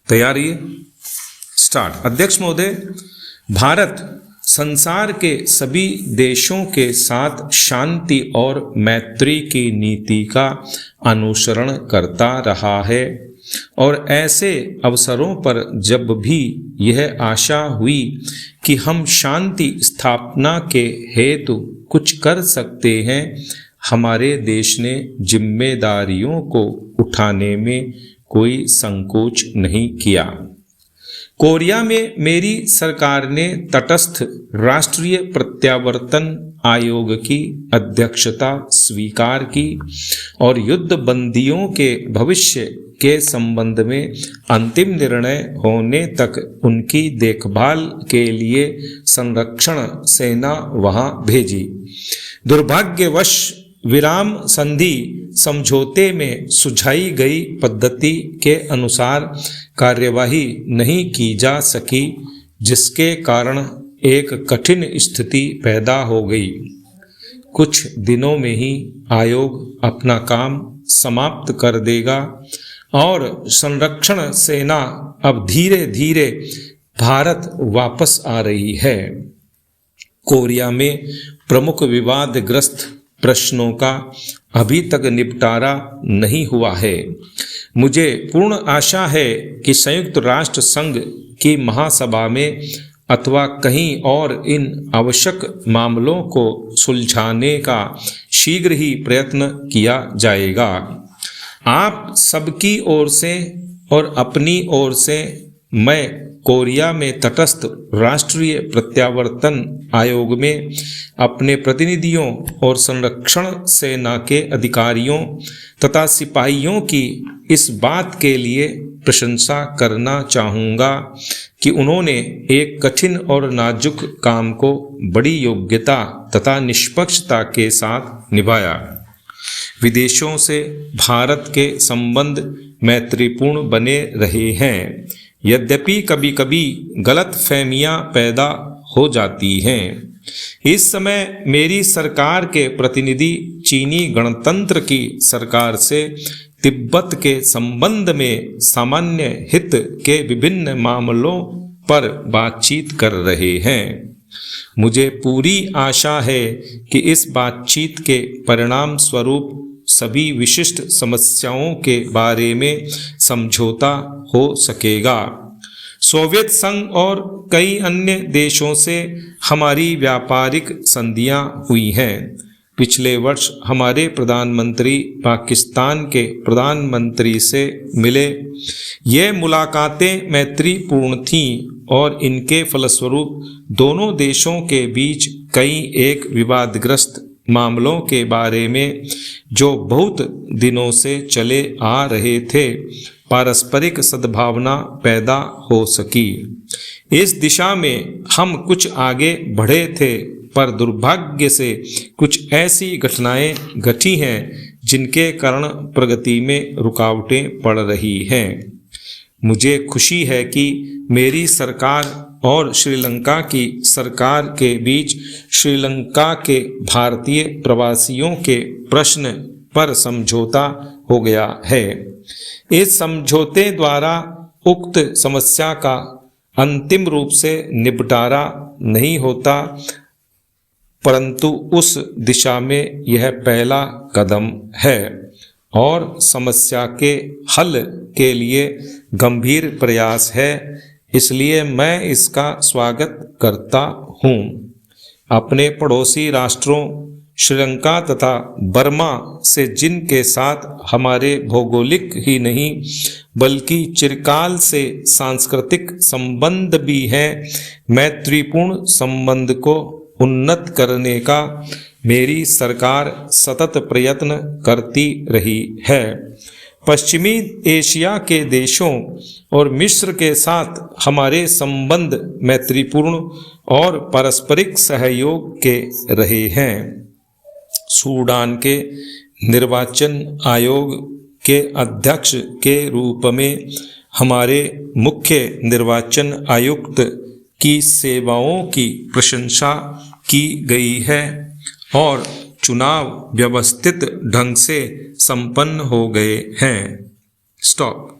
तैयारी स्टार्ट। अध्यक्ष महोदय, भारत संसार के सभी देशों के साथ शांति और मैत्री की नीति का अनुसरण करता रहा है और ऐसे अवसरों पर जब भी यह आशा हुई कि हम शांति स्थापना के हेतु कुछ कर सकते हैं, हमारे देश ने जिम्मेदारियों को उठाने में कोई संकोच नहीं किया। कोरिया में मेरी सरकार ने तटस्थ राष्ट्रीय प्रत्यावर्तन आयोग की अध्यक्षता स्वीकार की और युद्ध बंदियों के भविष्य के संबंध में अंतिम निर्णय होने तक उनकी देखभाल के लिए संरक्षण सेना वहां भेजी। दुर्भाग्यवश विराम संधि समझौते में सुझाई गई पद्धति के अनुसार कार्यवाही नहीं की जा सकी, जिसके कारण एक कठिन स्थिति पैदा हो गई। कुछ दिनों में ही आयोग अपना काम समाप्त कर देगा और संरक्षण सेना अब धीरे धीरे भारत वापस आ रही है। कोरिया में प्रमुख विवादग्रस्त प्रश्नों का अभी तक निपटारा नहीं हुआ है। मुझे पूर्ण आशा है कि संयुक्त राष्ट्र संघ की महासभा में अथवा कहीं और इन आवश्यक मामलों को सुलझाने का शीघ्र ही प्रयत्न किया जाएगा। आप सबकी ओर से और अपनी ओर से मैं कोरिया में तटस्थ राष्ट्रीय प्रत्यावर्तन आयोग में अपने प्रतिनिधियों और संरक्षण सेना के अधिकारियों तथा सिपाहियों की इस बात के लिए प्रशंसा करना चाहूँगा कि उन्होंने एक कठिन और नाजुक काम को बड़ी योग्यता तथा निष्पक्षता के साथ निभाया। विदेशों से भारत के संबंध मैत्रीपूर्ण बने रहे हैं, यद्यपि कभी कभी गलतफहमियां पैदा हो जाती हैं। इस समय मेरी सरकार के प्रतिनिधि चीनी गणतंत्र की सरकार से तिब्बत के संबंध में सामान्य हित के विभिन्न मामलों पर बातचीत कर रहे हैं। मुझे पूरी आशा है कि इस बातचीत के परिणाम स्वरूप सभी विशिष्ट समस्याओं के बारे में समझौता हो सकेगा। सोवियत संघ और कई अन्य देशों से हमारी व्यापारिक संधियां हुई हैं। पिछले वर्ष हमारे प्रधानमंत्री पाकिस्तान के प्रधानमंत्री से मिले। ये मुलाकातें मैत्रीपूर्ण थीं और इनके फलस्वरूप दोनों देशों के बीच कई एक विवादग्रस्त मामलों के बारे में जो बहुत दिनों से चले आ रहे थे, पारस्परिक सद्भावना पैदा हो सकी। इस दिशा में हम कुछ आगे बढ़े थे, पर दुर्भाग्य से कुछ ऐसी घटनाएं घटी हैं जिनके कारण प्रगति में रुकावटें पड़ रही हैं। मुझे खुशी है कि मेरी सरकार और श्रीलंका की सरकार के बीच श्रीलंका के भारतीय प्रवासियों के प्रश्न पर समझौता हो गया है। इस समझौते द्वारा उक्त समस्या का अंतिम रूप से निपटारा नहीं होता, परंतु उस दिशा में यह पहला कदम है और समस्या के हल के लिए गंभीर प्रयास है, इसलिए मैं इसका स्वागत करता हूँ। अपने पड़ोसी राष्ट्रों श्रीलंका तथा बर्मा से, जिनके साथ हमारे भौगोलिक ही नहीं बल्कि चिरकाल से सांस्कृतिक संबंध भी हैं, मैत्रीपूर्ण संबंध को उन्नत करने का मेरी सरकार सतत प्रयत्न करती रही है। पश्चिमी एशिया के देशों और मिस्र के साथ हमारे संबंध मैत्रीपूर्ण और पारस्परिक सहयोग के रहे हैं। सूडान के निर्वाचन आयोग के अध्यक्ष के रूप में हमारे मुख्य निर्वाचन आयुक्त की सेवाओं की प्रशंसा की गई है और चुनाव व्यवस्थित ढंग से संपन्न हो गए हैं। स्टॉप।